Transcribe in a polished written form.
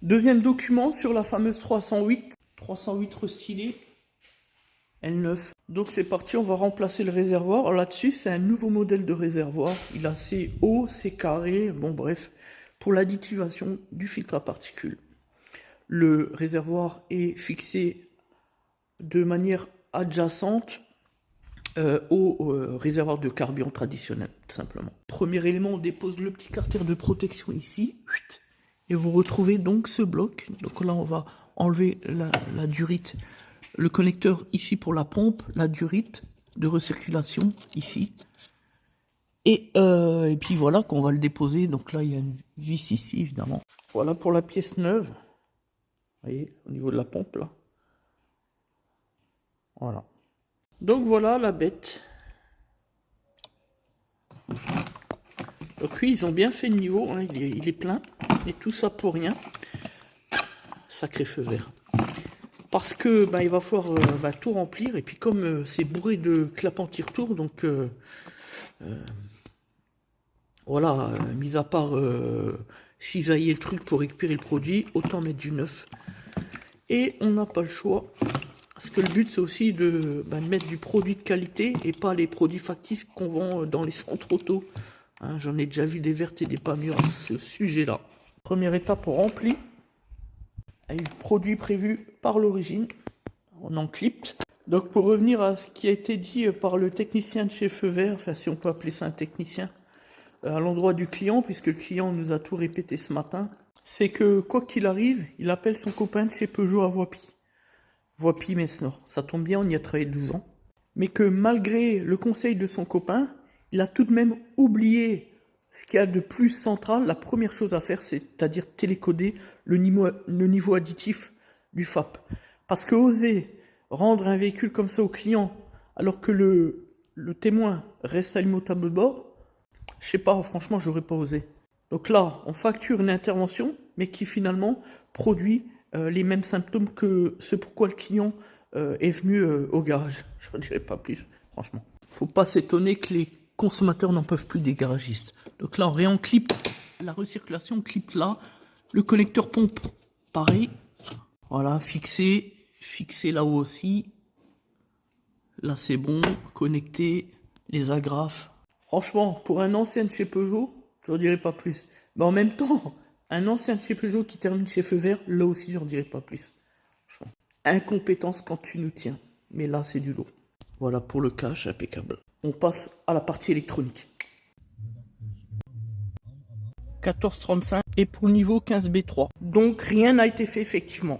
Deuxième document sur la fameuse 308 restylée L9. Donc c'est parti, on va remplacer le réservoir. Alors là-dessus, c'est un nouveau modèle de réservoir. Il a c'est haut, c'est carré, bon bref, pour l'additivisation du filtre à particules. Le réservoir est fixé de manière adjacente au réservoir de carburant traditionnel, tout simplement. Premier élément, on dépose le petit carter de protection ici. Et vous retrouvez donc ce bloc. Donc là, on va enlever la durite. Le connecteur ici pour la pompe, la durite de recirculation ici. Et puis voilà qu'on va le déposer. Donc là, il y a une vis ici, évidemment. Voilà pour la pièce neuve. Vous voyez, au niveau de la pompe, là. Voilà. Donc voilà la bête. Donc oui, ils ont bien fait le niveau, hein, il est plein. Et tout ça pour rien. Sacré feu vert. Parce que il va falloir tout remplir. Et puis comme c'est bourré de clap anti-retour, donc voilà, mis à part cisailler le truc pour récupérer le produit, autant mettre du neuf. Et on n'a pas le choix. Parce que le but c'est aussi de mettre du produit de qualité et pas les produits factices qu'on vend dans les centres auto. Hein, j'en ai déjà vu des vertes et des pas mûres à ce sujet-là. Première étape, on remplit. Avec le produit prévu par l'origine. On en clip. Donc pour revenir à ce qui a été dit par le technicien de chez Feu Vert, enfin si on peut appeler ça un technicien, à l'endroit du client, puisque le client nous a tout répété ce matin, c'est que quoi qu'il arrive, il appelle son copain de chez Peugeot à Voipy. Voipy Metz-Nord. Ça tombe bien, on y a travaillé 12 ans. Mais que malgré le conseil de son copain, il a tout de même oublié ce qu'il y a de plus central. La première chose à faire, c'est-à-dire télécoder le niveau additif du FAP. Parce que oser rendre un véhicule comme ça au client, alors que le témoin reste à l'immutable de bord, je sais pas, franchement, j'aurais pas osé. Donc là, on facture une intervention, mais qui finalement produit les mêmes symptômes que ce pourquoi le client est venu au garage. Je ne dirais pas plus, franchement. Faut pas s'étonner que les consommateurs n'en peuvent plus des garagistes. Donc là, on réenclipe la recirculation, on clip là. Le connecteur pompe, pareil. Voilà, fixé là-haut aussi. Là, c'est bon. Connecté, les agrafes. Franchement, pour un ancien de chez Peugeot, je ne dirais pas plus. Mais en même temps, un ancien de chez Peugeot qui termine chez Feu Vert, là aussi, je n'en dirais pas plus. Incompétence quand tu nous tiens. Mais là, c'est du lourd. Voilà pour le cache, impeccable. On passe à la partie électronique. 1435 et pour le niveau 15B3. Donc rien n'a été fait effectivement.